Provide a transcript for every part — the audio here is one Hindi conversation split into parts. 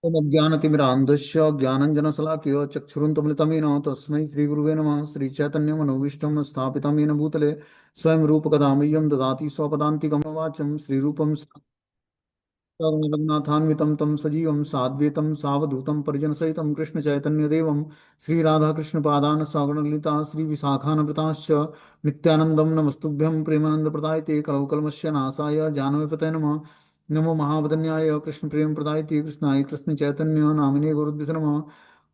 ओम अज्ञानतिमिरान्धस्य ज्ञानञ्जनशलाकयो चक्षुरुन्मिलितं येन तस्मै श्रीगुरुवे नमः। श्रीचैतन्यमनोभीष्टं स्थापितं येन भूतले स्वयं रूपकदा मह्यं ददाति स्वपदान्तिकं वाचं श्रीरूपं रघुनाथान्वितं तं सजीवं साद्वैतं सावधूतं परिजनसहितं कृष्णचैतन्यदेवं श्रीराधाकृष्णपादान् सगणललिता श्रीविशाखान्विताश्च नित्यानन्दं नमस्तुभ्यं प्रेमानन्दप्रदायते कलौकल्मस्य नाशाय जानवीपतये नमः। नमो महावदन्याय कृष्णप्रेमप्रदायते कृष्णाय कृष्णचैतन्य नामिने गुरुभ्यो नमः।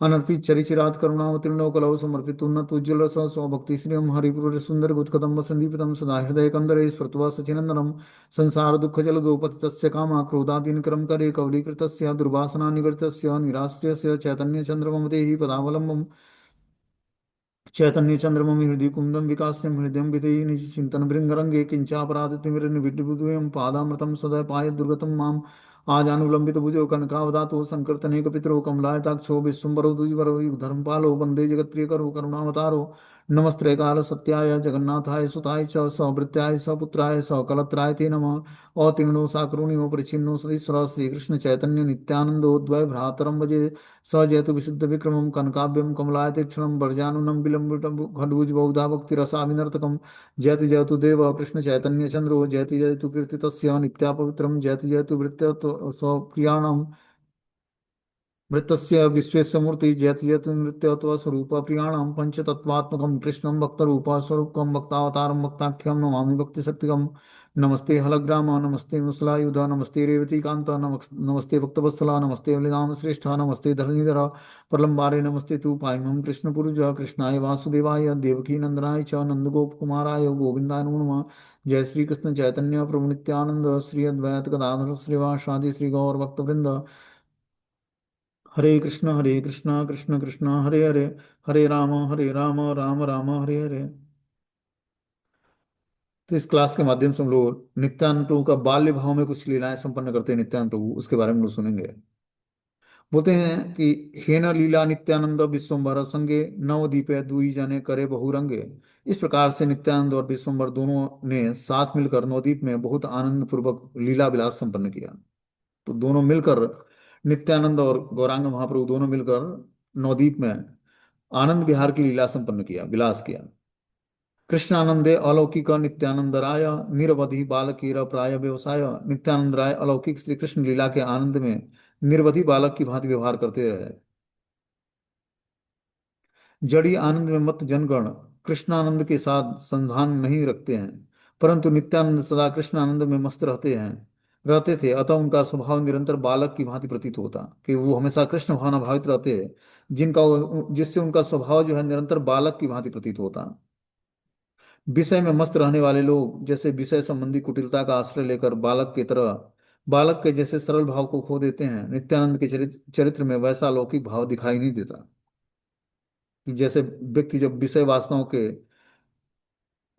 अनर्पित चरिचिरात करुणावतीर्णो कलौ समर्पित उन्नत उज्ज्वल स्वभक्ति श्रियम हरिपुर सुंदर गुत्कदम्ब संदीपितम सदा हृदय कंदरे स्फुर्त्वा सचिनंदनम संसार दुःख जलदोपतितस्य कामा क्रोधादीनकरं करे कवलीकृतस्य दुर्वासना निगृतस्य निराश्रयस्य चैतन्य चंद्रमं देहि पदावलंबम् चैतन्य चंद्रमं हृदि कुंदम विकास्यम हृदयं विधेहि निज चिंतन भृंगरंगे किंचापराधितिमिरनिर्विद्युदयं पादामृतं सदा पाय दुर्गतं माम आजानुलंबित भुजो कनकावदातो संकीर्तने कपितरो कमलायताक्षो विश्वम्बरो द्विजवरो युगधर्मपालो वंदे जगत्प्रियकरो करुणावतारो नमस्ते काल सत्याय जगन्नाथाय सुताय च सभृत्याय सपुत्राय सकलत्राय ते नमः। अतीर्णो साकरुण्यो परिचिन्नो सदीश्वर श्रीकृष्ण चैतन्य नित्यानंदोद्वय भ्रातरं भजे स जयतु विशुद्ध विक्रमं कनकाव्यं कमलायतेक्षणं वर्जानुनं विलम्बितं खड्गुज बहुधा भक्तिरसाविनर्तकं जयति जयतु देव कृष्ण चैतन्य चंद्रो जयति जयतु कीर्तितस्य नित्यापवित्रं जयति जयतु वृत्त स्वप्रियाणां वृत्तस्य विश्वेशमूर्ति जयति जयतु नृत्यत्वस्वरूपप्रियाणां पञ्चतत्त्वात्मकं कृष्णं भक्तरूपस्वरूपकं भक्तावतारं भक्ताख्यं नमामि भक्तिशक्तिकं। नमस्ते हलग्राम नमस्ते मुसलायुध नमस्ते रेवतीकान्त नमस्ते भक्तवत्सला नमस्ते बलिराम श्रेष्ठ नमस्ते धरणीधर प्रलम्बारे नमस्ते तु पायमहं कृष्णपुरुष कृष्णाय वासुदेवाय देवकी नंदनाय च नंदगोपकुमाराय गोविन्दाय नमो नमः। जय श्री कृष्ण चैतन्य प्रभु नित्यानंद श्री अद्वैत गदाधर श्रीवासादि श्री गौर भक्तवृंद। हरे कृष्णा कृष्ण कृष्ण हरे हरे हरे राम राम राम हरे हरे। तो इस क्लास के माध्यम से हम लोग नित्यानंद प्रभु का बाल्य भाव में कुछ लीलाएं संपन्न करते हैं नित्यानंद प्रभु, उसके बारे में हम लोग सुनेंगे। बोलते हैं कि हेन लीला नित्यानंद विश्वम्भर संगे नवदीपे दुई जने करे बहुरंगे। इस प्रकार से नित्यानंद और विश्वम्भर दोनों ने साथ मिलकर नवदीप में बहुत आनंद पूर्वक लीला विलास संपन्न किया। तो दोनों मिलकर नित्यानंद और गौरांग महाप्रभु दोनों मिलकर नवदीप में आनंद विहार की लीला संपन्न किया, विलास किया। कृष्णानंदे अलौकिक नित्यानंद राय निरवधि बालकीर प्राय व्यवसाय। नित्यानंद राय अलौकिक श्री कृष्ण लीला के आनंद में निरवधि बालक की भांति व्यवहार करते रहे। जड़ी आनंद में मत जनगण कृष्णानंद के साथ संधान नहीं रखते हैं, परंतु नित्यानंद सदा कृष्णानंद में मस्त रहते थे। अतः उनका स्वभाव निरंतर बालक की भांति प्रतीत होता, कि वो हमेशा कृष्ण भावना भावित रहते हैं, जिससे उनका स्वभाव जो है निरंतर बालक की भांति प्रतीत होता। विषय में मस्त रहने वाले लोग जैसे विषय संबंधी कुटिलता का आश्रय लेकर बालक की तरह बालक के जैसे सरल भाव को खो देते हैं, नित्यानंद के चरित्र में वैसा लौकिक भाव दिखाई नहीं देता। कि जैसे व्यक्ति जब विषय वासनाओं के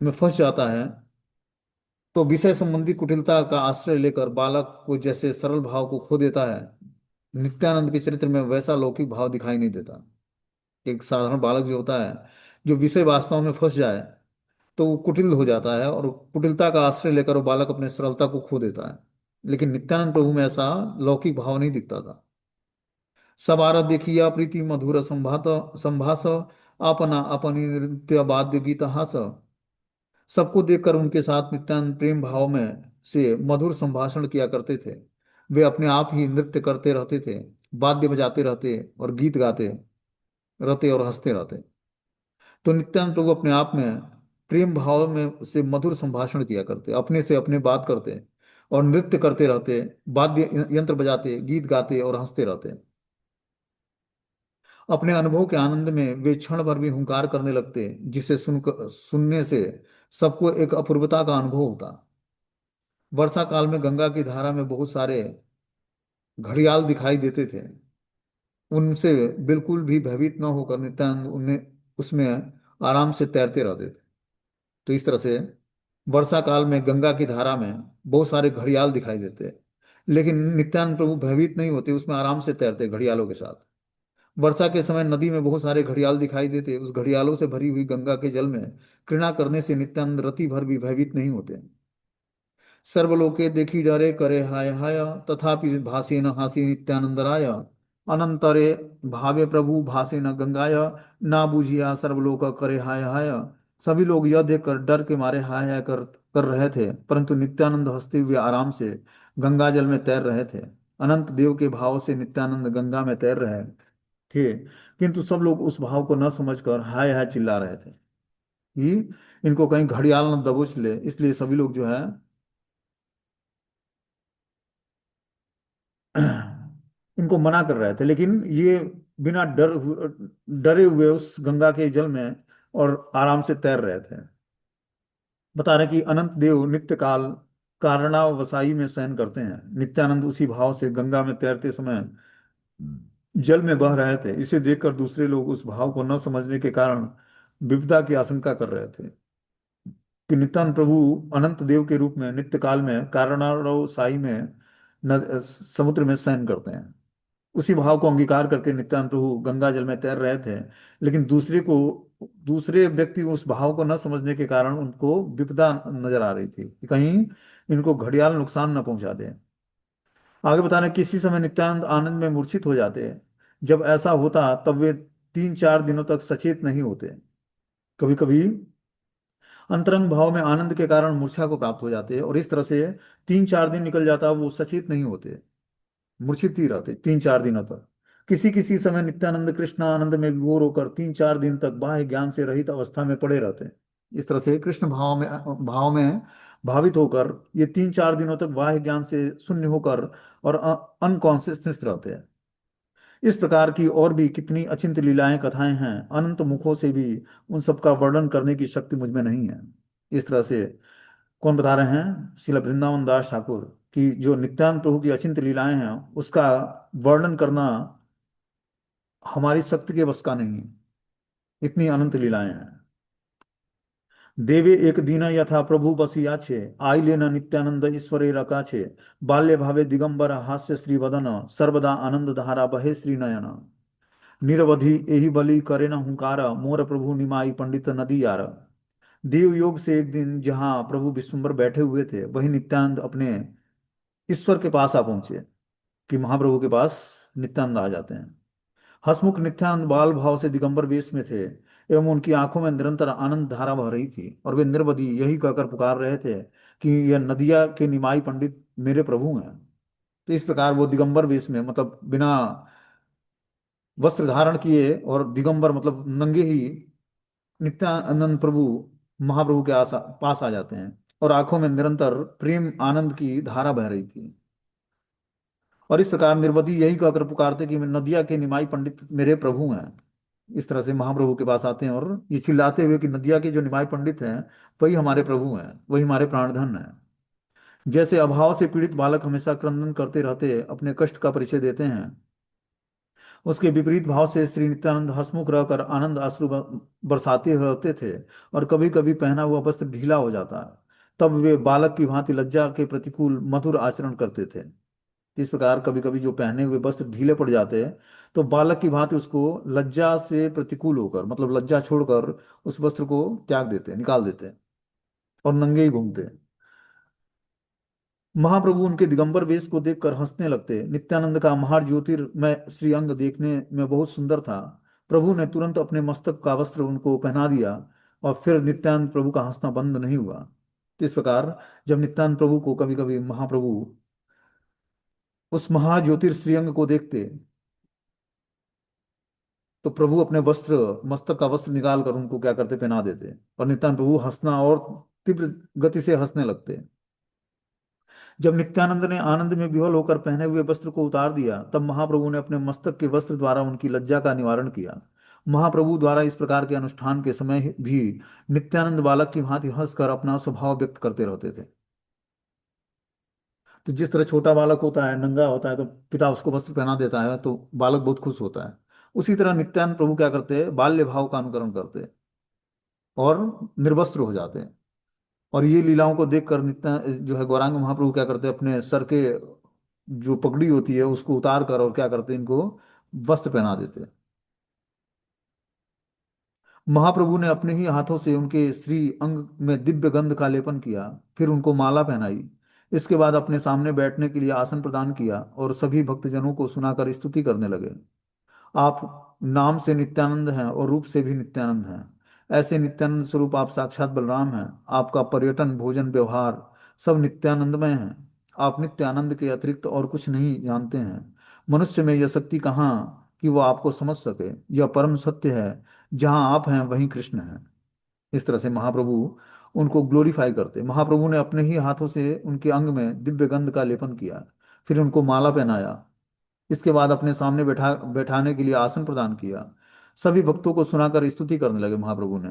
में फंस जाता है, तो विषय संबंधी कुटिलता का आश्रय लेकर बालक को जैसे सरल भाव को खो देता है, नित्यानंद के चरित्र में वैसा लौकिक भाव दिखाई नहीं देता। एक साधारण बालक जो होता है, जो विषय वासनाओं में फंस जाए, तो वो कुटिल हो जाता है और कुटिलता का आश्रय लेकर वो बालक अपने सरलता को खो देता है। लेकिन नित्यानंद प्रभु में ऐसा लौकिक भाव नहीं दिखता था। सब आरत देखिया प्रीति मधुर संभात संभास अपना अपनी नृत्य वाद्य गीत हास। सबको देखकर उनके साथ नित्यानंद प्रेम भाव में से मधुर संभाषण किया करते थे। वे अपने आप ही नृत्य करते रहते थे, वाद्य बजाते रहते और गीत गाते रहते और हंसते रहते। तो नित्यानंद प्रभु अपने आप में प्रेम भाव में से मधुर संभाषण किया करते, अपने से अपने बात करते और नृत्य करते रहते, वाद्य यंत्र बजाते, गीत गाते और हंसते रहते। अपने अनुभव के आनंद में वे क्षण भर भी हुंकार करने लगते, जिसे सुनने से सबको एक अपूर्वता का अनुभव होता। वर्षा काल में गंगा की धारा में बहुत सारे घड़ियाल दिखाई देते थे। उनसे बिल्कुल भी भयभीत न होकर नित्यानंद उन्हें उसमें आराम से तैरते रहते थे। तो इस तरह से वर्षा काल में गंगा की धारा में बहुत सारे घड़ियाल दिखाई देते, लेकिन नित्यानंद प्रभु भयभीत नहीं होते, उसमें आराम से तैरते घड़ियालों के साथ। वर्षा के समय नदी में बहुत सारे घड़ियाल दिखाई देते, उस घड़ियालों से भरी हुई गंगा के जल में क्रीड़ा करने से नित्यानंद रति भर भी भयभीत नहीं होते। सर्वलोके देखी डरे करे हाय हाय तथापि भासी न हासी नित्यानंद राय। अनंतरे भावे प्रभु भासे न गंगाय, ना बूझिया सर्वलोक करे हाय हाय। सभी लोग यह देखकर डर के मारे हाय हाय कर रहे थे, परंतु नित्यानंद हंसते हुए आराम से गंगा जल में तैर रहे थे। अनंत देव के भाव से नित्यानंद गंगा में तैर रहे थे, किंतु सब लोग उस भाव को न समझकर हाय हाय चिल्ला रहे थे कि इनको कहीं घड़ियाल न दबोच ले, इसलिए सभी लोग जो है इनको मना कर रहे थे। लेकिन ये बिना डरे हुए उस गंगा के जल में और आराम से तैर रहे थे। बता रहे कि अनंत देव नित्य काल कारणावसाई में शयन करते हैं। नित्यानंद उसी भाव से गंगा में तैरते समय जल में बह रहे थे। इसे देखकर दूसरे लोग उस भाव को न समझने के कारण विपदा की आशंका कर रहे थे कि नित्यानंद प्रभु अनंत देव के रूप में नित्य काल में कारणावसाई में समुद्र में शयन करते हैं। उसी भाव को अंगीकार करके नित्यानंद प्रभु गंगा जल में तैर रहे थे, लेकिन दूसरे व्यक्ति उस भाव को न समझने के कारण उनको विपदा नजर आ रही थी कि कहीं इनको घड़ियाल नुकसान न पहुंचा दे। आगे बताना, किसी समय नित्यानंद आनंद में मूर्छित हो जाते। जब ऐसा होता तब वे 3-4 दिनों तक सचेत नहीं होते। कभी कभी अंतरंग भाव में आनंद के कारण मूर्छा को प्राप्त हो जाते और इस तरह से 3-4 दिन निकल जाता, वो सचेत नहीं होते, मूर्छित ही रहते 3-4 दिनों तक। किसी किसी समय नित्यानंद कृष्ण आनंद में विभोर होकर 3-4 दिन तक बाह्य ज्ञान से रहित अवस्था में पड़े रहते हैं। इस तरह से कृष्ण भाव में भावित होकर ये 3-4 दिनों तक बाह्य ज्ञान से शून्य होकर और अनकॉन्शियसनेस रहते हैं। इस प्रकार की और भी कितनी अचिंत्य लीलाएं कथाएं हैं, अनंत मुखों से भी उन सब का वर्णन करने की शक्ति मुझ में नहीं है। इस तरह से कौन बता रहे हैं? श्रील वृंदावन दास ठाकुर, कि जो नित्यानंद प्रभु की अचिंत्य लीलाएं हैं उसका वर्णन करना हमारी शक्ति के वश का नहीं है। इतनी अनंत लीलाएं हैं। देवे एक दीन यथा प्रभु बसिया छे, आई लेना नित्यानंद ईश्वरे रका छे। बाल्य भावे दिगंबर हास्य श्री वदन, सर्वदा आनंद धारा बहे श्री नयन। निरवधि एहि बलि करे न हुंकार, मोर प्रभु निमाई पंडित नदी यार। देव योग से एक दिन जहाँ प्रभु विश्वम्बर बैठे हुए थे, वही नित्यानंद अपने ईश्वर के पास आ पहुंचे कि महाप्रभु के पास नित्यानंद आ जाते हैं। हसमुख नित्यानंद बाल भाव से दिगंबर वेश में थे एवं उनकी आंखों में निरंतर आनंद धारा बह रही थी और वे निर्वधि यही कहकर पुकार रहे थे कि यह नदिया के निमाई पंडित मेरे प्रभु हैं। तो इस प्रकार वो दिगंबर वेश में, मतलब बिना वस्त्र धारण किए और दिगंबर मतलब नंगे ही, नित्यानंद प्रभु महाप्रभु के पास आ जाते हैं और आंखों में निरंतर प्रेम आनंद की धारा बह रही थी। और इस प्रकार निर्वधि यही कहकर पुकारते कि मैं नदिया के निमाई पंडित मेरे प्रभु हैं। इस तरह से महाप्रभु के पास आते हैं और ये चिल्लाते हुए कि नदिया के जो निमाई पंडित हैं वही हमारे प्रभु हैं, वही हमारे प्राणधन हैं। जैसे अभाव से पीड़ित बालक हमेशा क्रंदन करते रहते अपने कष्ट का परिचय देते हैं, उसके विपरीत भाव से श्री नित्यानंद हंसमुख रहकर आनंद अश्रु बरसाते रहते थे। और कभी कभी पहना हुआ वस्त्र ढीला हो जाता, तब वे बालक की भांति लज्जा के प्रतिकूल मधुर आचरण करते थे। इस प्रकार कभी कभी जो पहने हुए वस्त्र ढीले पड़ जाते हैं, तो बालक की भांति उसको लज्जा से प्रतिकूल होकर, मतलब लज्जा छोड़कर उस वस्त्र को त्याग देते, निकाल देते और नंगे ही घूमते। महाप्रभु उनके दिगंबर वेश को देखकर हंसने लगते। नित्यानंद का महाज्योतिर्मय श्री अंग देखने में बहुत सुंदर था। प्रभु ने तुरंत अपने मस्तक का वस्त्र उनको पहना दिया और फिर नित्यानंद प्रभु का हंसना बंद नहीं हुआ। तो इस प्रकार जब नित्यानंद प्रभु को कभी कभी महाप्रभु उस महाज्योतिर्श्रीअंग को देखते, तो प्रभु अपने वस्त्र, मस्तक का वस्त्र निकाल कर उनको क्या करते, पहना देते और नित्यानंद प्रभु हंसना और तीव्र गति से हंसने लगते। जब नित्यानंद ने आनंद में विह्वल होकर पहने हुए वस्त्र को उतार दिया, तब महाप्रभु ने अपने मस्तक के वस्त्र द्वारा उनकी लज्जा का निवारण किया। महाप्रभु द्वारा इस प्रकार के अनुष्ठान के समय भी नित्यानंद बालक की भांति हंसकर अपना स्वभाव व्यक्त करते रहते थे। तो जिस तरह छोटा बालक होता है, नंगा होता है, तो पिता उसको वस्त्र पहना देता है तो बालक बहुत खुश होता है। उसी तरह नित्यानंद प्रभु क्या करते हैं, बाल्य भाव का अनुकरण करते हैं और निर्वस्त्र हो जाते हैं। और ये लीलाओं को देखकर नित्या जो है गौरांग महाप्रभु क्या करते हैं, अपने सर के जो पगड़ी होती है उसको उतार कर और क्या करते हैं, इनको वस्त्र पहना देते हैं। महाप्रभु ने अपने ही हाथों से उनके श्री अंग में दिव्य गंध का लेपन किया, फिर उनको माला पहनाई। इसके बाद अपने सामने बैठने के लिए आसन प्रदान किया और सभी भक्तजनों को सुनाकर स्तुति करने लगे। आप नाम से नित्यानंद हैं और रूप से भी नित्यानंद हैं। ऐसे नित्यानंद स्वरूप आप साक्षात बलराम हैं। आपका पर्यटन, भोजन, व्यवहार सब नित्यानंदमय हैं। आप नित्य आनंद के अतिरिक्त और कुछ नहीं जानते हैं। मनुष्य में यह शक्ति कहाँ कि वो आपको समझ सके। यह परम सत्य है, जहाँ आप हैं वहीं कृष्ण हैं। इस तरह से महाप्रभु उनको ग्लोरीफाई करते। महाप्रभु ने अपने ही हाथों से उनके अंग में दिव्य गंध का लेपन किया, फिर उनको माला पहनाया। इसके बाद अपने सामने बैठाने के लिए आसन प्रदान किया। सभी भक्तों को सुनाकर स्तुति करने लगे महाप्रभु ने।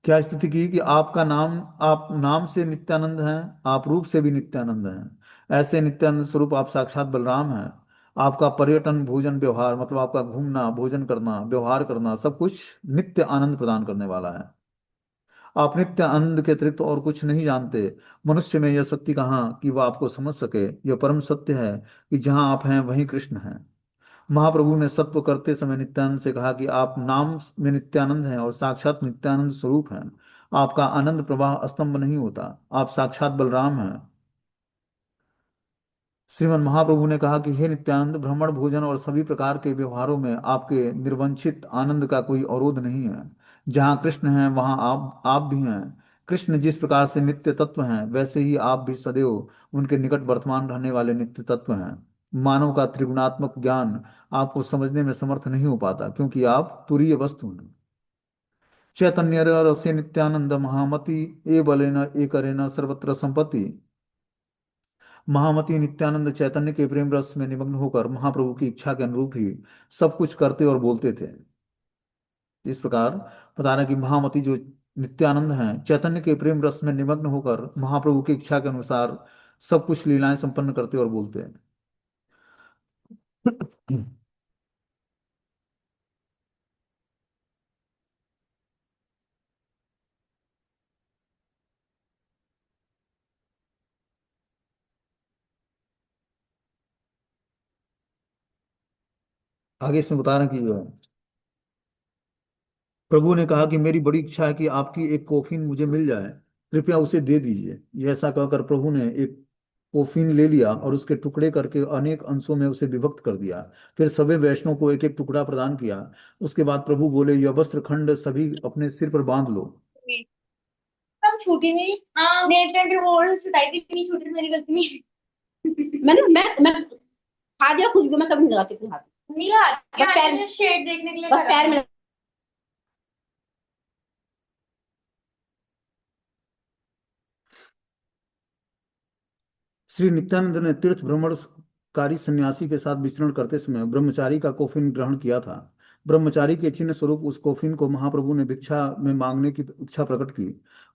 क्या स्तुति की कि आपका नाम, आप नाम से नित्यानंद हैं, आप रूप से भी नित्यानंद हैं। ऐसे नित्यानंद स्वरूप आप साक्षात बलराम हैं। आपका पर्यटन, भोजन, व्यवहार मतलब आपका घूमना, भोजन करना, व्यवहार करना सब कुछ नित्य आनंद प्रदान करने वाला है। आप नित्य आनंद के अतिरिक्त और कुछ नहीं जानते। मनुष्य में यह शक्ति कहाँ कि वह आपको समझ सके। यह परम सत्य है कि जहाँ आप हैं वहीं कृष्ण हैं। महाप्रभु ने सत्व करते समय नित्यानंद से कहा कि आप नाम में नित्यानंद हैं और साक्षात नित्यानंद स्वरूप हैं। आपका आनंद प्रवाह अस्तंभ नहीं होता। आप साक्षात बलराम हैं। श्रीमद् महाप्रभु ने कहा कि हे नित्यानंद, भ्रमण, भोजन और सभी प्रकार के व्यवहारों में आपके निर्वंचित आनंद का कोई अवरोध नहीं है। जहाँ कृष्ण हैं वहाँ आप भी हैं। कृष्ण जिस प्रकार से नित्य तत्व हैं, वैसे ही आप भी सदैव उनके निकट वर्तमान रहने वाले नित्य तत्व हैं। मानव का त्रिगुणात्मक ज्ञान आपको समझने में समर्थ नहीं हो पाता, क्योंकि आप तुरीय वस्तु हैं। चैतन्य रस्य नित्यानंद महामति, ए बलेन ए करेन सर्वत्र संपत्ति। महामती नित्यानंद चैतन्य के प्रेम रस में निमग्न होकर महाप्रभु की इच्छा के अनुरूप ही सब कुछ करते और बोलते थे। इस प्रकार बता रहे हैं कि महामती जो नित्यानंद हैं, चैतन्य के प्रेम रस में निमग्न होकर महाप्रभु की इच्छा के अनुसार सब कुछ लीलाएं संपन्न करते और बोलते हैं। आगे इसमें बता रहे हैं कि जो है, प्रभु ने कहा कि मेरी बड़ी इच्छा है कि आपकी एक कोफीन मुझे मिल जाए, कृपया उसे दे दीजिए। ये ऐसा कहकर प्रभु ने एक कोफीन ले लिया और उसके टुकड़े करके अनेक अंशों में उसे विभक्त कर दिया। फिर सभी वैष्णव को एक एक टुकड़ा प्रदान किया। उसके बाद प्रभु बोले, यह वस्त्र खंड सभी अपने सिर पर बांध लो। तब छूटी नहीं। हाँ, डेट एंड रिवॉर्ड सुटाई थी, नहीं छूटी, मेरी गलती नहीं। मैं खा दिया कुछ भी, मैं कभी नहीं लगाती अपने हाथ। नहीं लगाती, बस पैर शेड देखने के लिए, बस पैर में। श्री नित्यानंद ने तीर्थ भ्रमणकारी सन्यासी के साथ विचरण करते समय ब्रह्मचारी का कोफिन ग्रहण किया था। ब्रह्मचारी के चिन्ह स्वरूप उस कोफिन को महाप्रभु ने भिक्षा में मांगने की इच्छा प्रकट की।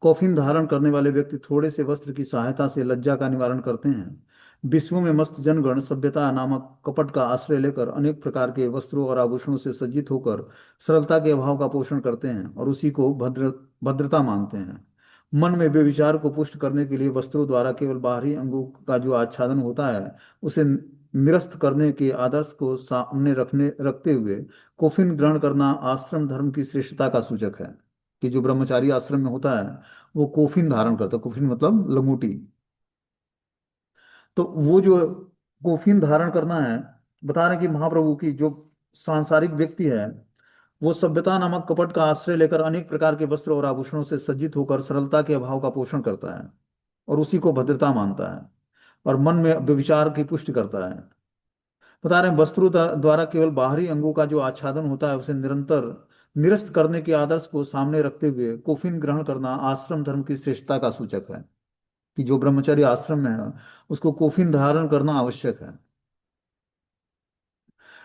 कोफिन धारण करने वाले व्यक्ति थोड़े से वस्त्र की सहायता से लज्जा का निवारण करते हैं। विश्व में मस्त जनगण सभ्यता नामक कपट का आश्रय लेकर अनेक प्रकार के वस्त्रों और आभूषणों से सज्जित होकर सरलता के अभाव का पोषण करते हैं और उसी को भद्रता मानते हैं। मन में व्यभिचार को पुष्ट करने के लिए वस्त्रों द्वारा केवल बाहरी अंगों का जो आच्छादन होता है, उसे निरस्त करने के आदर्श को सामने रखते हुए कोफिन ग्रहण करना आश्रम धर्म की श्रेष्ठता का सूचक है। कि जो ब्रह्मचारी आश्रम में होता है, वो कोफिन धारण करता है। कोफिन मतलब लंगोटी। तो वो जो कोफिन धारण करना है, बता रहे हैं कि महाप्रभु की जो सांसारिक व्यक्ति है, वो सभ्यता नामक कपट का आश्रय लेकर अनेक प्रकार के वस्त्र और आभूषणों से सज्जित होकर सरलता के अभाव का पोषण करता है और उसी को भद्रता मानता है और मन में व्यभिचार की पुष्टि करता है। बता रहे हैं वस्त्रों द्वारा केवल बाहरी अंगों का जो आच्छादन होता है, उसे निरंतर निरस्त करने के आदर्श को सामने रखते हुए कोफिन ग्रहण करना आश्रम धर्म की श्रेष्ठता का सूचक है। कि जो ब्रह्मचारी आश्रम में है, उसको कोफिन धारण करना आवश्यक है।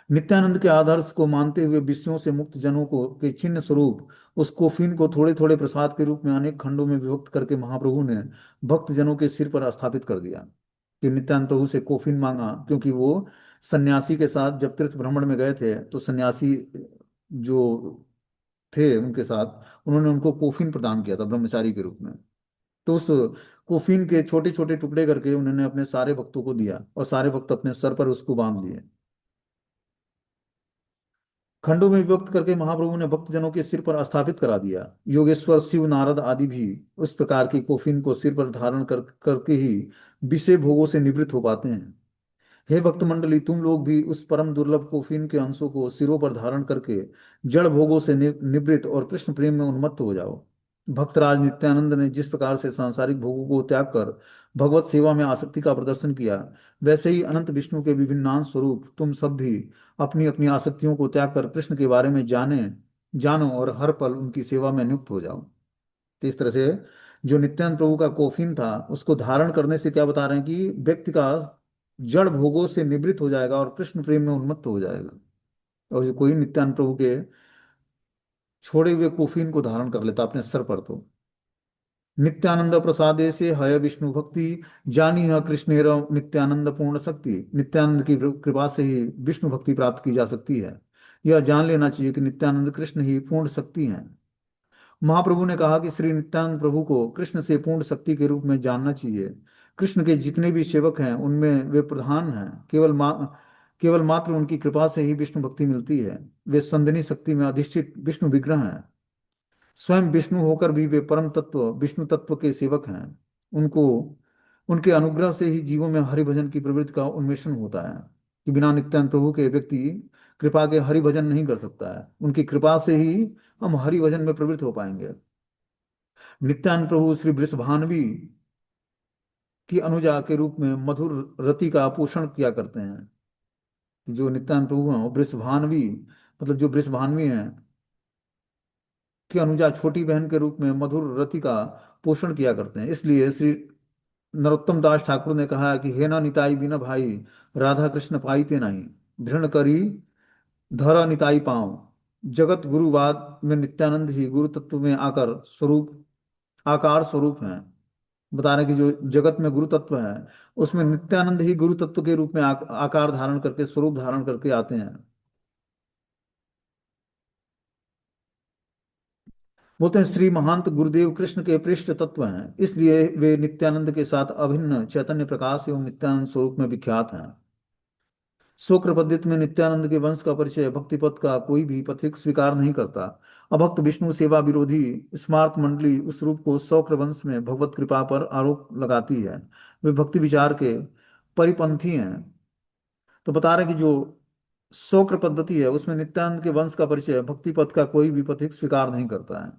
नित्यानंद के आदर्श को मानते हुए विषयों से मुक्त जनों को के चिन्ह स्वरूप उस कोफीन को थोड़े थोड़े प्रसाद के रूप में अनेक खंडों में विभक्त करके महाप्रभु ने भक्त जनों के सिर पर स्थापित कर दिया। कि नित्यानंद प्रभु से कोफीन मांगा, क्योंकि वो सन्यासी के साथ जब तीर्थ भ्रमण में गए थे, तो सन्यासी जो थे उनके साथ उन्होंने उनको कोफीन प्रदान किया था ब्रह्मचारी के रूप में। तो उस कोफीन के छोटे छोटे टुकड़े करके उन्होंने अपने सारे भक्तों को दिया और सारे भक्त अपने सर पर उसको बांध दिए। खंडों में विभक्त करके महाप्रभु ने भक्तजनों के सिर पर स्थापित करा दिया। योगेश्वर, शिव, नारद आदि भी उस प्रकार की कोफिन को सिर पर धारण करके ही विषय भोगों से निवृत्त हो पाते हैं। हे भक्त मंडली, तुम लोग भी उस परम दुर्लभ कोफीन के अंशों को सिरों पर धारण करके जड़ भोगों से निवृत्त और कृष्ण प्रेम में उन्मत्त हो जाओ। भक्तराज नित्यानंद ने जिस प्रकार से सांसारिक भोगों को त्याग कर भगवत सेवा में आसक्ति का प्रदर्शन किया, वैसे ही अनंत विष्णु के विभिन्न स्वरूप तुम सब भी अपनी अपनी आसक्तियों को त्याग कर कृष्ण के बारे में जानो और हर पल उनकी सेवा में नियुक्त हो जाओ। तो इस तरह से जो नित्यानंद प्रभु का कोफीन था उसको धारण करने से क्या बता रहे हैं कि व्यक्ति का जड़ भोगों से निवृत्त हो जाएगा और कृष्ण प्रेम में उन्मत्त हो जाएगा। और जो कोई नित्यानंद प्रभु के छोड़े हुए कोफीन को धारण कर लेता अपने सर पर, तो नित्यानंद प्रसादे से हय विष्णु भक्ति, जानी है कृष्णेर नित्यानंद पूर्ण शक्ति। नित्यानंद की कृपा से ही विष्णु भक्ति प्राप्त की जा सकती है। यह जान लेना चाहिए कि नित्यानंद कृष्ण ही पूर्ण शक्ति हैं। महाप्रभु ने कहा कि श्री नित्यानंद प्रभु को कृष्ण से पूर्ण शक्ति के रूप में जानना चाहिए। कृष्ण के जितने भी सेवक हैं उनमें वे प्रधान हैं। केवल मात्र उनकी कृपा से ही विष्णु भक्ति मिलती है। वे संदनी शक्ति में अधिष्ठित विष्णु विग्रह हैं। स्वयं विष्णु होकर भी वे परम तत्व विष्णु तत्व के सेवक हैं। उनको उनके अनुग्रह से ही जीवों में हरि भजन की प्रवृत्ति का उन्मेषण होता है। कि बिना नित्यानंद प्रभु के व्यक्ति कृपा के हरि भजन नहीं कर सकता है। उनकी कृपा से ही हम हरि भजन में प्रवृत्त हो पाएंगे। नित्यानंद प्रभु श्री वृषभानवी की अनुजा के रूप में मधुर रति का पोषण किया करते हैं। जो नित्यानंद प्रभु हैं वो वृषभानवी, मतलब जो वृषभानवी हैं की अनुजा छोटी बहन के रूप में मधुर रति का पोषण किया करते हैं। इसलिए श्री नरोत्तम दास ठाकुर ने कहा कि हे ना निताई बिना भाई, राधा कृष्ण पाईते नहीं, दृढ़ करी धर निताई पाँव। जगत गुरुवाद में नित्यानंद ही गुरु तत्व में आकार स्वरूप हैं। बता रहे हैं कि जो जगत में गुरु तत्व है उसमें नित्यानंद ही गुरु तत्व के रूप में आकार धारण करके, स्वरूप धारण करके आते हैं। बोलते हैं श्री महंत गुरुदेव कृष्ण के पृष्ठ तत्व हैं, इसलिए वे नित्यानंद के साथ अभिन्न चैतन्य प्रकाश एवं नित्यानंद स्वरूप में विख्यात हैं। शोक्र पद्धति में नित्यानंद के वंश का परिचय भक्ति पथ का कोई भी पथिक स्वीकार नहीं करता। अभक्त विष्णु सेवा विरोधी स्मार्त मंडली उस रूप को शौक्र वंश में भगवत कृपा पर आरोप लगाती है। वे भक्ति विचार के परिपंथी हैं। तो बता रहे हैं कि जो शौक्र पद्धति है उसमें नित्यानंद के वंश का परिचय भक्ति पथ का कोई भी पथिक स्वीकार नहीं करता है।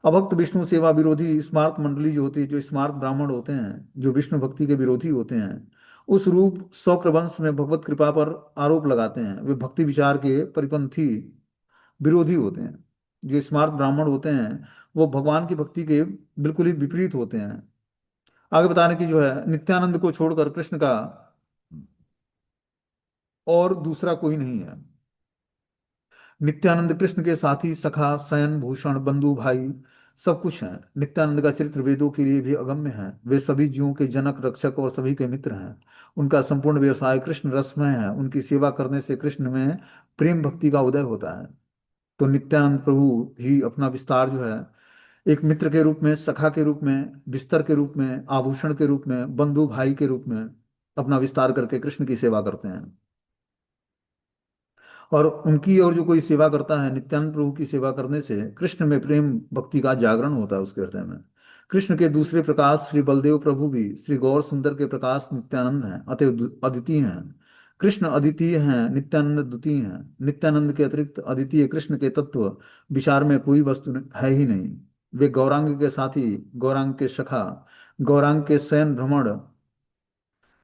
अभक्त विष्णु सेवा विरोधी स्मार्त मंडली जो होती है, जो स्मार्त ब्राह्मण होते हैं, जो विष्णु भक्ति के विरोधी होते हैं, उस रूप शौक्र वंश में भगवत कृपा पर आरोप लगाते हैं। वे भक्ति विचार के परिपंथी विरोधी होते हैं। जो स्मार्त ब्राह्मण होते हैं वो भगवान की भक्ति के बिल्कुल ही विपरीत होते हैं। आगे बताने की जो है नित्यानंद को छोड़कर कृष्ण का और दूसरा कोई नहीं है। नित्यानंद कृष्ण के साथी, सखा, शयन, भूषण, बंधु, भाई सब कुछ हैं। नित्यानंद का चरित्र वेदों के लिए भी अगम्य है। वे सभी जीवों के जनक, रक्षक और सभी के मित्र हैं। उनका संपूर्ण व्यवसाय कृष्ण रसमय है। उनकी सेवा करने से कृष्ण में प्रेम भक्ति का उदय होता है। तो नित्यानंद प्रभु ही अपना विस्तार जो है एक मित्र के रूप में, सखा के रूप में, बिस्तर के रूप में, आभूषण के रूप में, बंधु भाई के रूप में अपना विस्तार करके कृष्ण की सेवा करते हैं। और उनकी और जो कोई सेवा करता है, नित्यानंद प्रभु की सेवा करने से कृष्ण में प्रेम भक्ति का जागरण होता है उसके हृदय में। कृष्ण के दूसरे प्रकाश श्री बलदेव प्रभु भी श्री गौर सुंदर के प्रकाश नित्यानंद हैं, अतः अद्वितीय हैं। कृष्ण अद्वितीय हैं, नित्यानंद द्वितीय हैं। नित्यानंद के अतिरिक्त अद्वितीय कृष्ण के तत्व विचार में कोई वस्तु है ही नहीं। वे गौरांग के साथी, गौरांग के सखा, गौरांग के शयन भ्रमण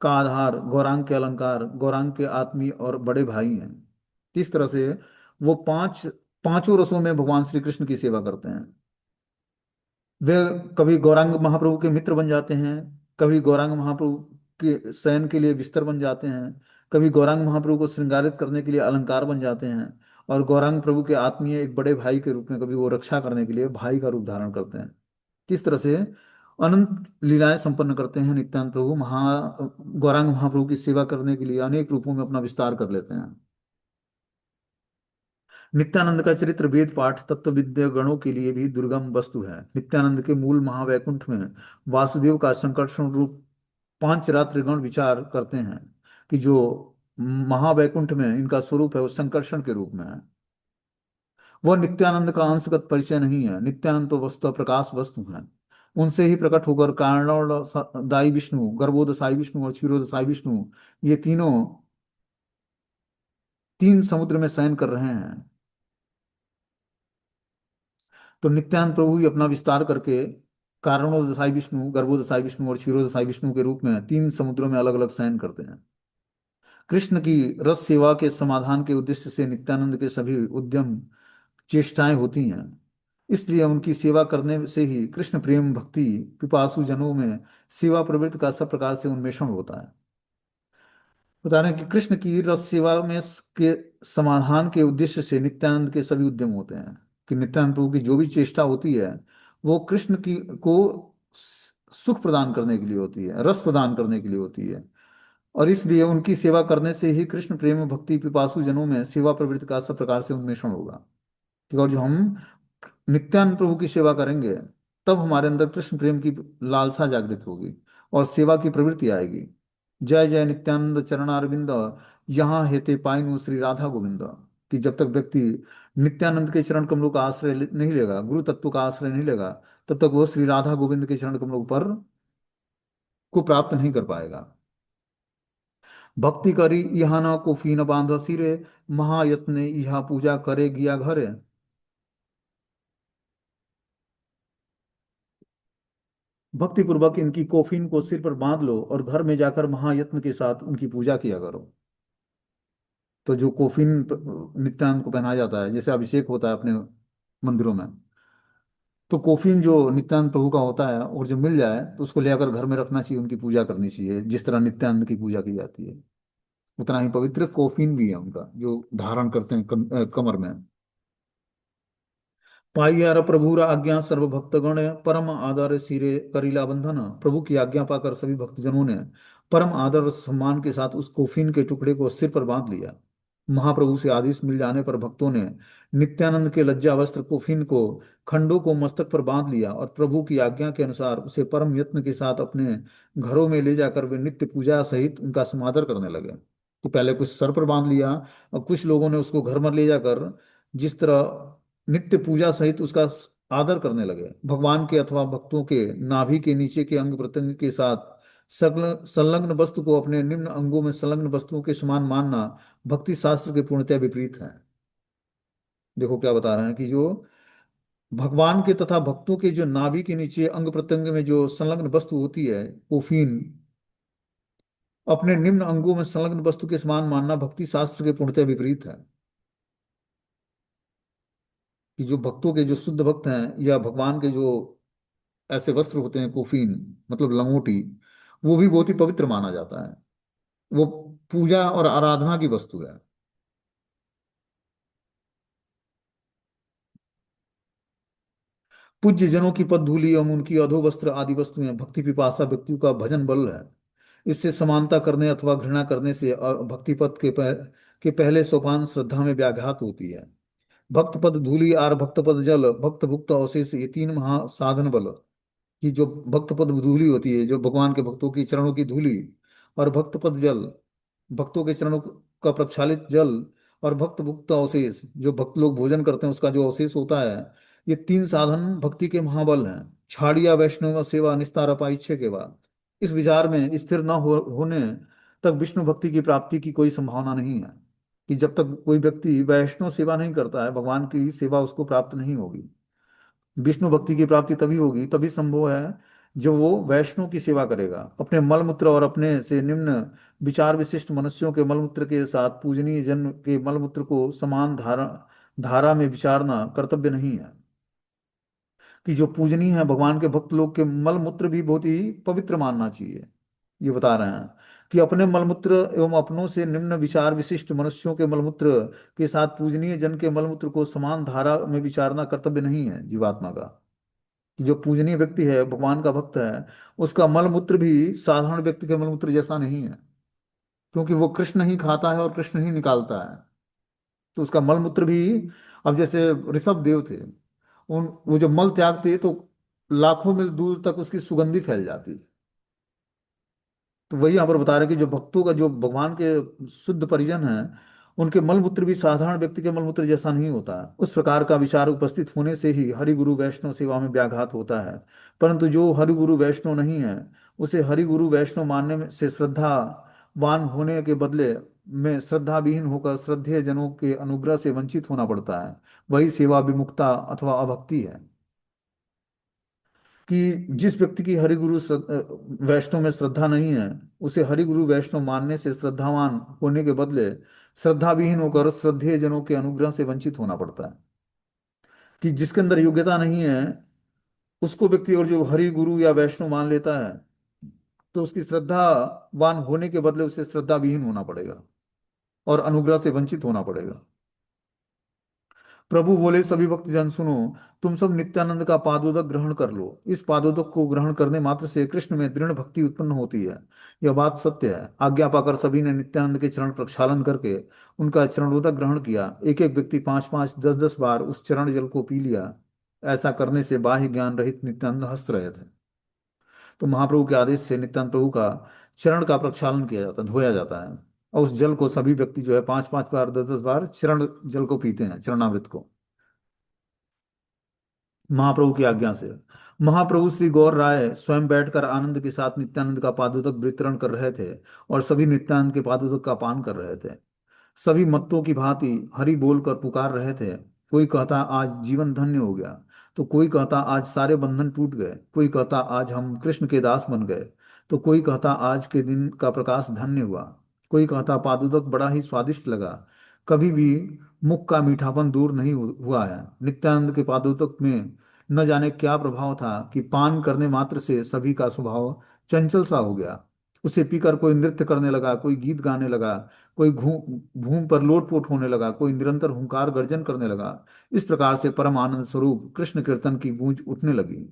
का आधार, गौरांग के अलंकार, गौरांग के आत्मीय और बड़े भाई हैं। इस तरह से वो पांचों रसों में भगवान श्री कृष्ण की सेवा करते हैं। वे कभी गौरांग महाप्रभु के मित्र बन जाते हैं, कभी गौरांग महाप्रभु के शयन के लिए बिस्तर बन जाते हैं, कभी गौरांग महाप्रभु को श्रृंगारित करने के लिए अलंकार बन जाते हैं, और गौरांग प्रभु के आत्मीय एक बड़े भाई के रूप में कभी वो रक्षा करने के लिए भाई का रूप धारण करते हैं। किस तरह से अनंत लीलाएं संपन्न करते हैं नित्यानंद प्रभु। गौरांग महाप्रभु की सेवा करने के लिए अनेक रूपों में अपना विस्तार कर लेते हैं। नित्यानंद का चरित्र वेद पाठ तत्व विद्या गणों के लिए भी दुर्गम वस्तु है। नित्यानंद के मूल महावैकुंठ में वासुदेव का संकर्षण रूप पांच रात्रि गण विचार करते हैं कि जो महावैकुंठ में इनका स्वरूप है वो संकर्षण के रूप में है। वह नित्यानंद का अंशगत परिचय नहीं है। नित्यानंद तो वस्तु प्रकाश वस्तु है। उनसे ही प्रकट होकर दाई विष्णु, गर्भोदशाई विष्णु और क्षीरोदशाई विष्णु, ये तीनों तीन समुद्र में शयन कर रहे हैं। तो नित्यानंद प्रभु ही अपना विस्तार करके कारणोदशाई विष्णु, गर्भोदशाई विष्णु और क्षीरोदशाई विष्णु के रूप में तीन समुद्रों में अलग अलग शयन करते हैं। कृष्ण की रस सेवा के समाधान के उद्देश्य से नित्यानंद के सभी उद्यम चेष्टाएं होती हैं। इसलिए उनकी सेवा करने से ही कृष्ण प्रेम भक्ति पिपासु जनों में सेवा प्रवृत्ति का सब प्रकार से उन्मेषण होता है। बता रहे हैं कि कृष्ण की रस सेवा में के समाधान के उद्देश्य से नित्यानंद के सभी उद्यम होते हैं। कि नित्यानंद प्रभु की जो भी चेष्टा होती है वो कृष्ण की को सुख प्रदान करने के लिए होती है, रस प्रदान करने के लिए होती है। और इसलिए उनकी सेवा करने से ही कृष्ण प्रेम भक्ति पिपासु जनों में सेवा प्रवृत्ति का सब प्रकार से उन्मेषण होगा। ठीक है, और जो हम नित्यानंद प्रभु की सेवा करेंगे तब हमारे अंदर कृष्ण प्रेम की लालसा जागृत होगी और सेवा की प्रवृत्ति आएगी। जय जय नित्यानंद चरणारविंद, यहाँ हेते पाइनु श्री राधा गोविंद। कि जब तक व्यक्ति नित्यानंद के चरण कमलों का आश्रय नहीं लेगा, गुरु तत्व का आश्रय नहीं लेगा, तब तक वो श्री राधा गोविंद के चरण कमलों पर को प्राप्त नहीं कर पाएगा। भक्ति करी यहाँ न को फीन बांध सिरे, महायत्न यहाँ पूजा करे गिया घरे। भक्ति पूर्वक इनकी कोफीन को सिर पर बांध लो और घर में जाकर महायत्न के साथ उनकी पूजा किया करो। तो जो कोफीन नित्यानंद को पहनाया जाता है, जैसे अभिषेक होता है अपने मंदिरों में, तो कोफीन जो नित्यानंद प्रभु का होता है और जो मिल जाए तो उसको ले आकर घर में रखना चाहिए, उनकी पूजा करनी चाहिए। जिस तरह नित्यानंद की पूजा की जाती है उतना ही पवित्र कोफीन भी है उनका जो धारण करते हैं कमर में। पाइयार प्रभुर आज्ञा सर्वभक्तगण, परम आदर सिरे करीला बंधन। प्रभु की आज्ञा पाकर सभी भक्तजनों ने परम आदर और सम्मान के साथ उस कोफीन के टुकड़े को सिर पर बांध लिया। महाप्रभु से आदेश मिल जाने पर भक्तों ने नित्यानंद के लज्जा वस्त्र कोफीन को खंडों को मस्तक पर बांध लिया और प्रभु की आज्ञा के अनुसार उसे परम यत्न के साथ अपने घरों में ले जाकर वे नित्य पूजा सहित उनका समादर करने लगे। तो पहले कुछ सर पर बांध लिया और कुछ लोगों ने उसको घर में ले जाकर जिस तरह नित्य पूजा सहित उसका आदर करने लगे। भगवान के अथवा भक्तों के नाभि के नीचे के अंग प्रत्यंग के साथ संलग्न वस्तु को अपने निम्न अंगों में संलग्न वस्तुओं के समान मानना भक्ति शास्त्र के पूर्णतः विपरीत है। देखो क्या बता रहे हैं कि जो भगवान के तथा भक्तों के जो नाभि के नीचे अंग प्रत्यंग में जो संलग्न वस्तु होती है कोफीन, अपने निम्न अंगों में संलग्न वस्तु के समान मानना भक्ति शास्त्र के पूर्णतः विपरीत है। कि जो भक्तों के जो शुद्ध भक्त हैं या भगवान के जो ऐसे वस्त्र होते हैं कोफीन मतलब लंगोटी, वो भी बहुत ही पवित्र माना जाता है। वो पूजा और आराधना की वस्तु है। पूज्य जनों की पदधूलि एवं उनकी अधो वस्त्र आदि वस्तुएं भक्ति पिपासा व्यक्तियों का भजन बल है। इससे समानता करने अथवा घृणा करने से भक्ति पद के पहले सोपान श्रद्धा में व्याघात होती है। भक्त पद धूलि आर भक्त पद जल भक्त भुक्त अवशेष, ये तीन महा साधन बल। कि जो भक्त पद धूलि होती है जो भगवान के भक्तों की चरणों की धूलि, और भक्त पद जल भक्तों के चरणों का प्रक्षालित जल, और भक्त भुक्त अवशेष जो भक्त लोग भोजन करते हैं उसका जो अवशेष होता है, ये तीन साधन भक्ति के महाबल हैं। छाड़िया वैष्णव सेवा निस्तार अपाइच्छे के बाद इस विचार में स्थिर न होने तक विष्णु भक्ति की प्राप्ति की कोई संभावना नहीं है। कि जब तक कोई व्यक्ति वैष्णव सेवा नहीं करता है भगवान की सेवा उसको प्राप्त नहीं होगी। विष्णु भक्ति की प्राप्ति तभी होगी, तभी संभव है जो वो वैष्णव की सेवा करेगा। अपने मलमूत्र और अपने से निम्न विचार विशिष्ट मनुष्यों के मलमूत्र के साथ पूजनीय जन के मलमूत्र को समान धारा धारा में विचारना कर्तव्य नहीं है। कि जो पूजनीय है भगवान के भक्त लोग के मलमूत्र भी बहुत ही पवित्र मानना चाहिए। ये बता रहे हैं कि अपने मलमूत्र एवं अपनों से निम्न विचार विशिष्ट मनुष्यों के मलमूत्र के साथ पूजनीय जन के मलमूत्र को समान धारा में विचारना कर्तव्य नहीं है जीवात्मा का। कि जो पूजनीय व्यक्ति है भगवान का भक्त है उसका मलमूत्र भी साधारण व्यक्ति के मलमूत्र जैसा नहीं है, क्योंकि वो कृष्ण ही खाता है और कृष्ण ही निकालता है। तो उसका मलमूत्र भी, अब जैसे ऋषभ देव थे, उन वो जब मल त्यागते तो लाखों मील दूर तक उसकी सुगंधी फैल जाती। तो वही यहाँ पर बता रहे हैं कि जो भक्तों का, जो भगवान के शुद्ध परिजन हैं, उनके मलमूत्र भी साधारण व्यक्ति के मलमूत्र जैसा नहीं होता। उस प्रकार का विचार उपस्थित होने से ही हरि गुरु वैष्णव सेवा में व्याघात होता है। परंतु जो हरि गुरु वैष्णव नहीं है, उसे हरि गुरु वैष्णव मानने से श्रद्धावान होने के बदले में श्रद्धा विहीन होकर श्रद्धेय जनों के अनुग्रह से वंचित होना पड़ता है। वही सेवा विमुक्ता अथवा अभक्ति है। कि जिस व्यक्ति की वैष्णव में श्रद्धा नहीं है, उसे हरि गुरु वैष्णव मानने से श्रद्धावान होने के बदले श्रद्धा विहीन होकर श्रद्धेय जनों के अनुग्रह से वंचित होना पड़ता है। कि जिसके अंदर योग्यता नहीं है, उसको व्यक्ति और जो हरि गुरु या वैष्णव मान लेता है, तो उसकी श्रद्धावान होने के बदले उसे श्रद्धा विहीन होना पड़ेगा और अनुग्रह से वंचित होना पड़ेगा। प्रभु बोले, सभी भक्त जन सुनो, तुम सब नित्यानंद का पादोदक ग्रहण कर लो। इस पादोदक को ग्रहण करने मात्र से कृष्ण में दृढ़ भक्ति उत्पन्न होती है। यह बात सत्य है। आज्ञा पाकर सभी ने नित्यानंद के चरण प्रक्षालन करके उनका चरणोदक ग्रहण किया। एक एक व्यक्ति 5 5 10 10 बार उस चरण जल को पी लिया। ऐसा करने से बाह्य ज्ञान रहित नित्यानंद हंस रहे थे। तो महाप्रभु के आदेश से नित्यानंद प्रभु का चरण का प्रक्षालन किया जाता है, धोया जाता है। और उस जल को सभी व्यक्ति जो है 5 5 बार 10 10 बार चरण जल को पीते हैं, चरणामृत को, महाप्रभु की आज्ञा से। महाप्रभु श्री गौर राय स्वयं बैठकर आनंद के साथ नित्यानंद का पादोदक वितरण कर रहे थे और सभी नित्यानंद के पादोदक का पान कर रहे थे। सभी मत्तों की भांति हरि बोलकर पुकार रहे थे। कोई कहता आज जीवन धन्य हो गया, तो कोई कहता आज सारे बंधन टूट गए, कोई कहता आज हम कृष्ण के दास बन गए, तो कोई कहता आज के दिन का प्रकाश धन्य हुआ, कोई कहता पादुदक बड़ा ही स्वादिष्ट लगा, कभी भी मुख का मीठापन दूर नहीं हुआ है। नित्यानंद के पादुदक में न जाने क्या प्रभाव था कि पान करने मात्र से सभी का स्वभाव चंचल सा हो गया। उसे पीकर कोई नृत्य करने लगा, कोई गीत गाने लगा, कोई घूम घूम पर लोटपोट होने लगा, कोई निरंतर हुंकार गर्जन करने लगा। इस प्रकार से परम आनंद स्वरूप कृष्ण कीर्तन की गूंज उठने लगी।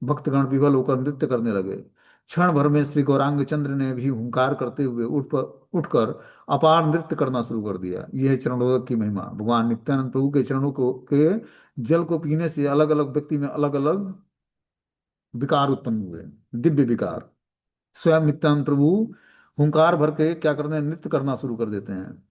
भक्तगण विह्वल होकर नृत्य करने लगे। क्षण भर में श्री गौरांग चंद्र ने भी हुंकार करते हुए उठकर अपार नृत्य करना शुरू कर दिया। यह है चरणोदक की महिमा। भगवान नित्यानंद प्रभु के चरणों को के जल को पीने से अलग अलग व्यक्ति में अलग अलग विकार उत्पन्न हुए, दिव्य विकार। स्वयं नित्यानंद प्रभु हुंकार भर के क्या करते हैं, नृत्य करना शुरू कर देते हैं।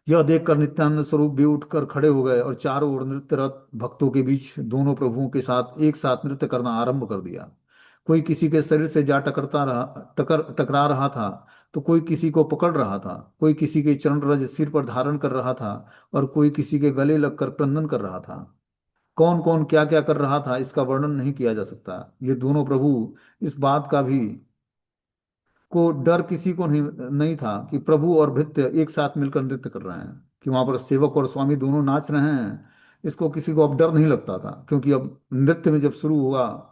यह देखकर नित्यानंद स्वरूप भी उठकर खड़े हो गए और चारों ओर नृत्यरत भक्तों के बीच दोनों प्रभुओं के साथ एक साथ नृत्य करना आरंभ कर दिया। कोई किसी के शरीर से जा टकरा रहा था, तो कोई किसी को पकड़ रहा था, कोई किसी के चरण रज सिर पर धारण कर रहा था और कोई किसी के गले लगकर क्रंदन कर रहा था। कौन कौन क्या क्या कर रहा था, इसका वर्णन नहीं किया जा सकता। ये दोनों प्रभु इस बात का भी को डर किसी को नहीं था कि प्रभु और भृत्य एक साथ मिलकर नृत्य कर रहे हैं, कि वहां पर सेवक और स्वामी दोनों नाच रहे हैं। इसको किसी को अब डर नहीं लगता था, क्योंकि अब नृत्य में जब शुरू हुआ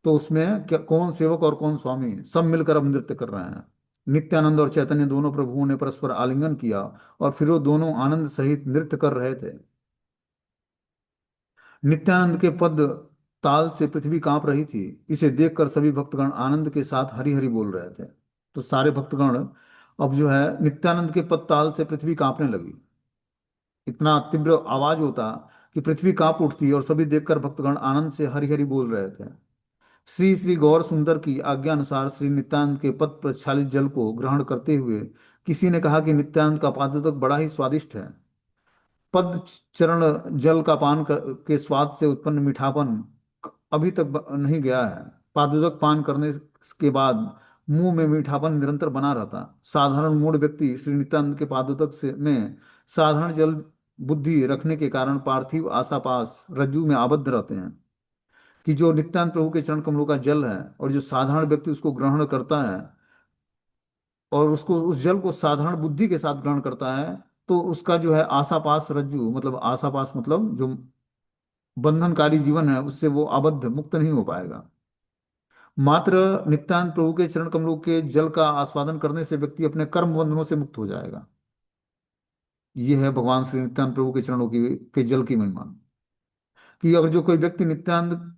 तो उसमें क्या, कौन सेवक और कौन स्वामी, सब मिलकर अब नृत्य कर रहे हैं। नित्यानंद और चैतन्य दोनों प्रभुओं ने परस्पर आलिंगन किया और फिर वो दोनों आनंद सहित नृत्य कर रहे थे। नित्यानंद के पद ताल से पृथ्वी कांप रही थी। इसे देखकर सभी भक्तगण आनंद के साथ हरि हरि बोल रहे थे। तो सारे भक्तगण अब जो है नित्यानंद के पद ताल से पृथ्वी कांपने लगी। इतना तीव्र आवाज होता कि पृथ्वी कांप उठती और सभी देखकर भक्तगण आनंद से हरि हरि बोल रहे थे। श्री श्री गौर सुंदर की आज्ञा अनुसार श्री नित्यानंद के पद प्रक्षालित जल को ग्रहण करते हुए किसी ने कहा कि नित्यानंद का पादोदक बड़ा ही स्वादिष्ट है। पद चरण जल का के स्वाद से उत्पन्न मीठापन अभी तक नहीं गया है। पादुदक पान करने के बाद मुंह में मीठापन निरंतर बना रहता। साधारण मूढ़ व्यक्ति श्री नित्यानंद के पादुदक से में साधारण जल बुद्धि रखने के कारण पार्थिव आसापास रज्जु में आबद्ध रहते हैं। कि जो नित्यानंद प्रभु के चरण कमलों का जल है और जो साधारण व्यक्ति उसको ग्रहण करता है और उसको उस जल को साधारण बुद्धि के साथ ग्रहण करता है, तो उसका जो है आसापास रज्जु, मतलब आसापास मतलब जो बंधनकारी जीवन है, उससे वो आबद्ध मुक्त नहीं हो पाएगा। मात्र नित्यानंद प्रभु के चरण कमलों के जल का आस्वादन करने से व्यक्ति अपने कर्म बंधनों से मुक्त हो जाएगा। ये है भगवान श्री नित्यानंद प्रभु के चरणों की के जल की महिमा। कि अगर जो कोई व्यक्ति नित्यानंद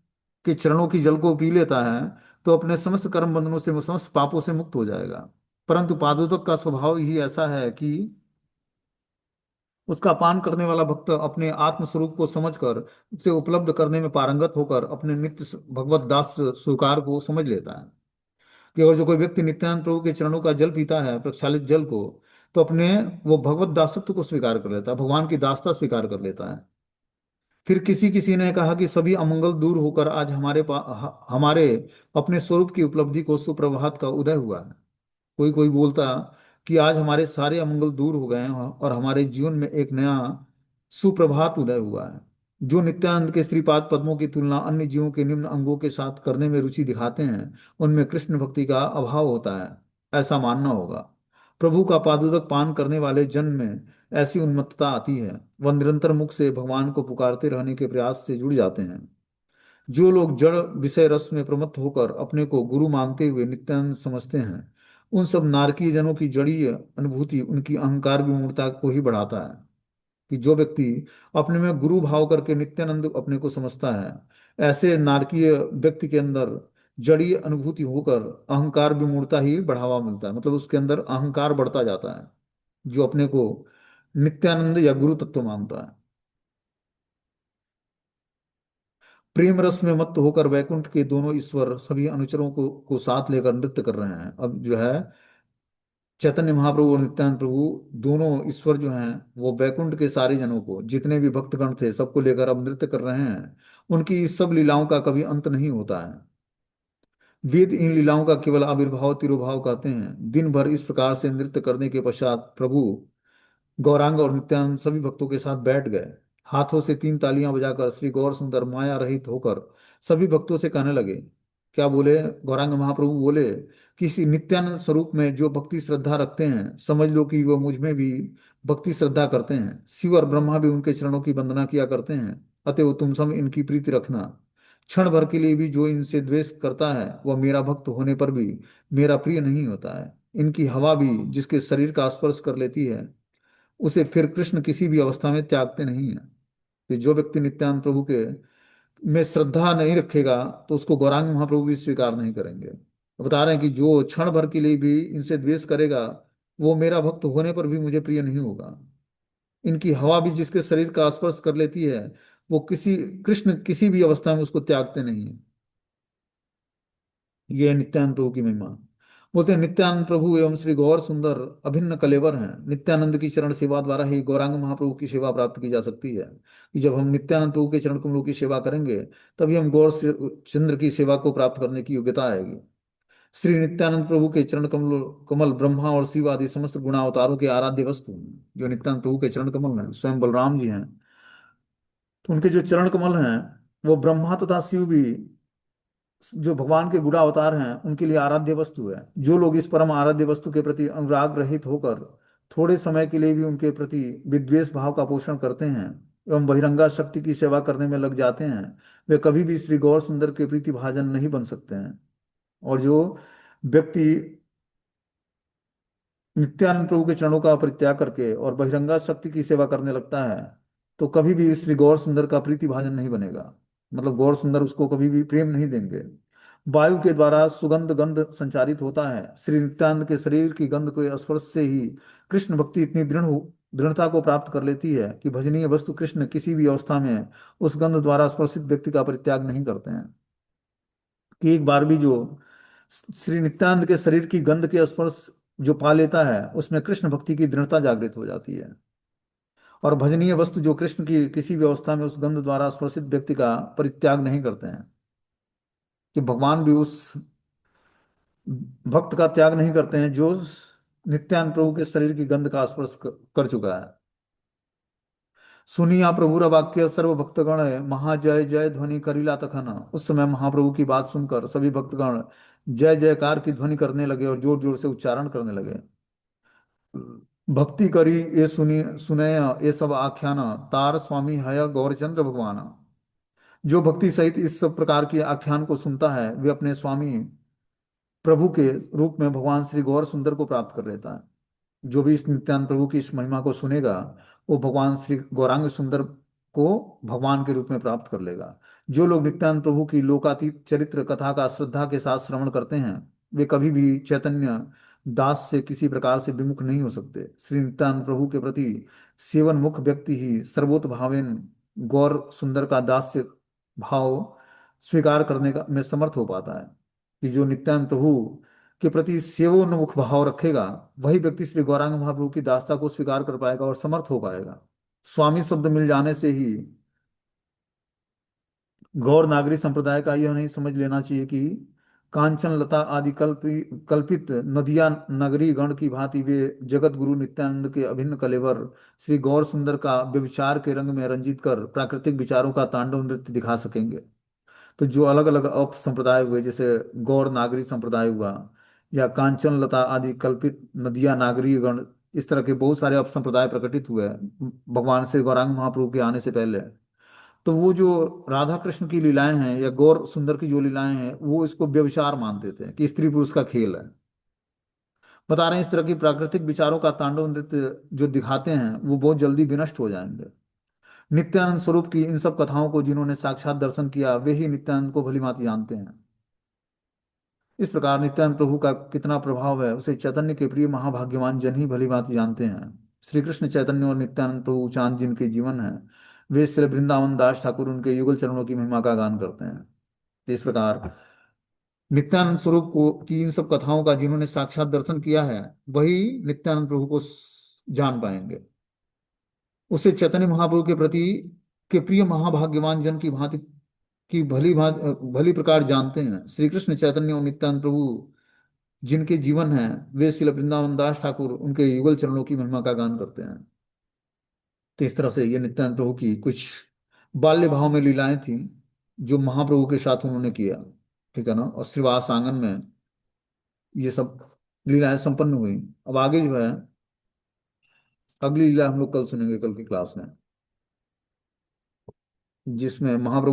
के चरणों की जल को पी लेता है, तो अपने समस्त कर्म बंधनों से, समस्त पापों से मुक्त हो जाएगा। परंतु पादोदक का स्वभाव ही ऐसा है कि उसका पान करने वाला भक्त अपने आत्म स्वरूप को समझकर उसे उपलब्ध करने में पारंगत होकर अपने नित्य भगवत दास स्वीकार को समझ लेता है। कि अगर जो कोई व्यक्ति नित्यानंद प्रभु के चरणों का जल पीता है, प्रक्षालित जल को, तो अपने वो भगवत दासत्व को स्वीकार कर लेता है, भगवान की दासता स्वीकार कर लेता है। फिर किसी किसी ने कहा कि सभी अमंगल दूर होकर आज हमारे अपने स्वरूप की उपलब्धि को सुप्रभात का उदय हुआ है। कोई कोई बोलता कि आज हमारे सारे अमंगल दूर हो गए हैं और हमारे जीवन में एक नया सुप्रभात उदय हुआ है। जो नित्यानंद के श्रीपाद पद्मों की तुलना अन्य जीवों के निम्न अंगों के साथ करने में रुचि दिखाते हैं, उनमें कृष्ण भक्ति का अभाव होता है, ऐसा मानना होगा। प्रभु का पादुदक पान करने वाले जन में ऐसी उन्मत्तता आती है, वह निरंतर मुख से भगवान को पुकारते रहने के प्रयास से जुड़ जाते हैं। जो लोग जड़ विषय रस में प्रमत्त होकर अपने को गुरु मानते हुए नित्यानंद समझते हैं, उन सब नारकीय जनों की जड़ीय अनुभूति उनकी अहंकार विमूढ़ता को ही बढ़ाता है। कि जो व्यक्ति अपने में गुरु भाव करके नित्यानंद अपने को समझता है, ऐसे नारकीय व्यक्ति के अंदर जड़ीय अनुभूति होकर अहंकार विमूढ़ता ही बढ़ावा मिलता है, मतलब उसके अंदर अहंकार बढ़ता जाता है, जो अपने को नित्यानंद या गुरु तत्व मानता है। प्रेम रस में मत्त होकर वैकुंठ के दोनों ईश्वर सभी अनुचरों को साथ लेकर नृत्य कर रहे हैं। अब जो है चैतन्य महाप्रभु और नित्यानंद प्रभु दोनों ईश्वर जो हैं, वो वैकुंठ के सारे जनों को, जितने भी भक्तगण थे, सबको लेकर अब नृत्य कर रहे हैं। उनकी इस सब लीलाओं का कभी अंत नहीं होता है। वेद इन लीलाओं का केवल आविर्भाव तिरुभाव कहते हैं। दिन भर इस प्रकार से नृत्य करने के पश्चात प्रभु गौरांग और नित्यानंद सभी भक्तों के साथ बैठ गए। हाथों से तीन तालियां बजाकर श्री गौर सुंदर माया रहित होकर सभी भक्तों से कहने लगे। क्या बोले? गौरांग महाप्रभु बोले, किसी नित्यानंद स्वरूप में जो भक्ति श्रद्धा रखते हैं, समझ लो कि वो मुझ में भी भक्ति श्रद्धा करते हैं। शिव और ब्रह्मा भी उनके चरणों की वंदना किया करते हैं। अतएव तुम सब इनकी प्रीति रखना। क्षण भर के लिए भी जो इनसे द्वेष करता है, वह मेरा भक्त होने पर भी मेरा प्रिय नहीं होता है। इनकी हवा भी जिसके शरीर का स्पर्श कर लेती है, उसे फिर कृष्ण किसी भी अवस्था में त्यागते नहीं है। कि जो व्यक्ति नित्यानंद प्रभु के में श्रद्धा नहीं रखेगा, तो उसको गौरांग महाप्रभु भी स्वीकार नहीं करेंगे। तो बता रहे हैं कि जो क्षण भर के लिए भी इनसे द्वेष करेगा, वो मेरा भक्त होने पर भी मुझे प्रिय नहीं होगा। इनकी हवा भी जिसके शरीर का स्पर्श कर लेती है, वो कृष्ण किसी भी अवस्था में उसको त्यागते नहीं है। ये है नित्यानंद प्रभु की महिमा। बोलते हैं नित्यानंद प्रभु एवं श्री गौर सुंदर अभिन्न कलेवर हैं। नित्यानंद की चरण सेवा द्वारा ही गौरांग महाप्रभु की सेवा प्राप्त की जा सकती है। कि जब हम नित्यानंद प्रभु के चरण कमलों की सेवा करेंगे, तभी हम चंद्र की सेवा को प्राप्त करने की योग्यता आएगी। श्री नित्यानंद प्रभु के चरण कमल कमल ब्रह्मा और शिव आदि समस्त गुणावतारों के आराध्य वस्तु हैं। जो नित्यानंद प्रभु के चरण कमल हैं, स्वयं बलराम जी हैं, तो उनके जो चरण कमल हैं, वो ब्रह्मा तथा शिव भी, जो भगवान के गुणा अवतार हैं, उनके लिए आराध्य वस्तु है। जो लोग इस परम आराध्य वस्तु के प्रति अनुराग रहित होकर थोड़े समय के लिए भी उनके प्रति विद्वेष भाव का पोषण करते हैं एवं बहिरंगा शक्ति की सेवा करने में लग जाते हैं, वे कभी भी श्री गौर सुंदर के प्रीति भाजन नहीं बन सकते हैं। और जो व्यक्ति नित्यानंद प्रभु के चरणों का परित्याग करके और बहिरंगा शक्ति की सेवा करने लगता है, तो कभी भी श्री गौर सुंदर का प्रीति भाजन नहीं बनेगा। मतलब गौर सुंदर उसको कभी भी प्रेम नहीं देंगे। वायु के द्वारा सुगंध गंध संचारित होता है। श्री नित्यानंद के शरीर की गंध के स्पर्श से ही कृष्ण भक्ति इतनी दृढ़ता को प्राप्त कर लेती है कि भजनीय वस्तु कृष्ण किसी भी अवस्था में उस गंध द्वारा स्पर्शित व्यक्ति का परित्याग नहीं करते हैं। कि एक बार भी जो श्री नित्यानंद के शरीर की गंध के स्पर्श जो पा लेता है, उसमें कृष्ण भक्ति की दृढ़ता जागृत हो जाती है। और भजनीय वस्तु जो कृष्ण की किसी भी अवस्था में उस गंध द्वारा स्पर्शित व्यक्ति का परित्याग नहीं करते हैं, कि भगवान भी उस भक्त का त्याग नहीं करते हैं जो नित्यानंद प्रभु के शरीर की गंध का स्पर्श कर चुका है। सुनिया प्रभुर वाक्य सर्व भक्तगण महाजय जय ध्वनि करीला तखन। उस समय महाप्रभु की बात सुनकर सभी भक्तगण जय जयकार की ध्वनि करने लगे और जोर जोर से उच्चारण करने लगे। भक्ति करी ये सुनय ये सब आख्यान, तार स्वामी हय गौरचंद्र भगवान। जो भक्ति सहित इस सब प्रकार के आख्यान को सुनता है, वे अपने स्वामी प्रभु के रूप में भगवान श्री गौर सुंदर को प्राप्त कर लेता है। जो भी इस नित्यानंद प्रभु की इस महिमा को सुनेगा, वो भगवान श्री गौरांग सुंदर को भगवान के रूप में प्राप्त कर लेगा। जो लोग नित्यानंद प्रभु की लोकातीत चरित्र कथा का श्रद्धा के साथ श्रवण करते हैं, वे कभी भी चैतन्य दास से किसी प्रकार से विमुख नहीं हो सकते। श्री नित्यानंद प्रभु के प्रति सेवन मुख व्यक्ति ही सर्वोत भावेन गौर सुंदर का दास्य भाव स्वीकार करने का में समर्थ हो पाता है। कि जो नित्यानंद प्रभु के प्रति सेवोन्मुख भाव रखेगा, वही व्यक्ति श्री गौरांग महाप्रभु की दासता को स्वीकार कर पाएगा और समर्थ हो पाएगा। स्वामी शब्द मिल जाने से ही गौर नागरी संप्रदाय का यह नहीं समझ लेना चाहिए कि कांचन लता आदि कल्पित नदिया नगरी गण की भांति वे जगत गुरु नित्यानंद के अभिन्न कलेवर श्री गौर सुंदर का व्यभिचार के रंग में रंजित कर प्राकृतिक विचारों का तांडव नृत्य दिखा सकेंगे। तो जो अलग अलग अप संप्रदाय हुए, जैसे गौर नागरी संप्रदाय हुआ या कांचन लता आदि कल्पित नदिया नागरी गण, इस तरह के बहुत सारे अप संप्रदाय प्रकटित हुए भगवान श्री गौरांग महाप्रभु के आने से पहले। तो वो जो राधा कृष्ण की लीलाएं हैं या गौर सुंदर की जो लीलाएं हैं, वो इसको व्यभिचार मानते थे कि स्त्री पुरुष का खेल है। बता रहे हैं इस तरह की प्राकृतिक विचारों का तांडव नृत्य जो दिखाते हैं वो बहुत जल्दी विनष्ट हो जाएंगे। नित्यानंद स्वरूप की इन सब कथाओं को जिन्होंने साक्षात दर्शन किया वे ही नित्यानंद को भलीभांति जानते हैं। इस प्रकार नित्यानंद प्रभु का कितना प्रभाव है उसे चैतन्य के प्रिय महाभाग्यवान जन ही भलीभांति जानते हैं। श्री कृष्ण चैतन्य और नित्यानंद प्रभु चांद जिनके जीवन है, वे श्री वृंदावन दास ठाकुर उनके युगल चरणों की महिमा का गान करते हैं। तो इस प्रकार नित्यानंद स्वरूप को की इन सब कथाओं का जिन्होंने साक्षात दर्शन किया है वही नित्यानंद प्रभु को जान पाएंगे। उसे चैतन्य महाप्रभु के प्रति के प्रिय महाभाग्यवान जन की भांति की भली प्रकार जानते हैं। श्री कृष्ण चैतन्य और नित्यानंद प्रभु जिनके जीवन है, वे श्रील वृंदावन दास ठाकुर उनके युगल चरणों की महिमा का गान करते हैं। तो इस तरह से ये नित्यानंद प्रभु की कुछ बाल्य भाव में लीलाएं थी जो महाप्रभु के साथ उन्होंने किया, ठीक है ना। और श्रीवास आंगन में ये सब लीलाएं संपन्न हुई। अब आगे जो है अगली लीला हम लोग कल सुनेंगे, कल की क्लास में, जिसमें महाप्रभु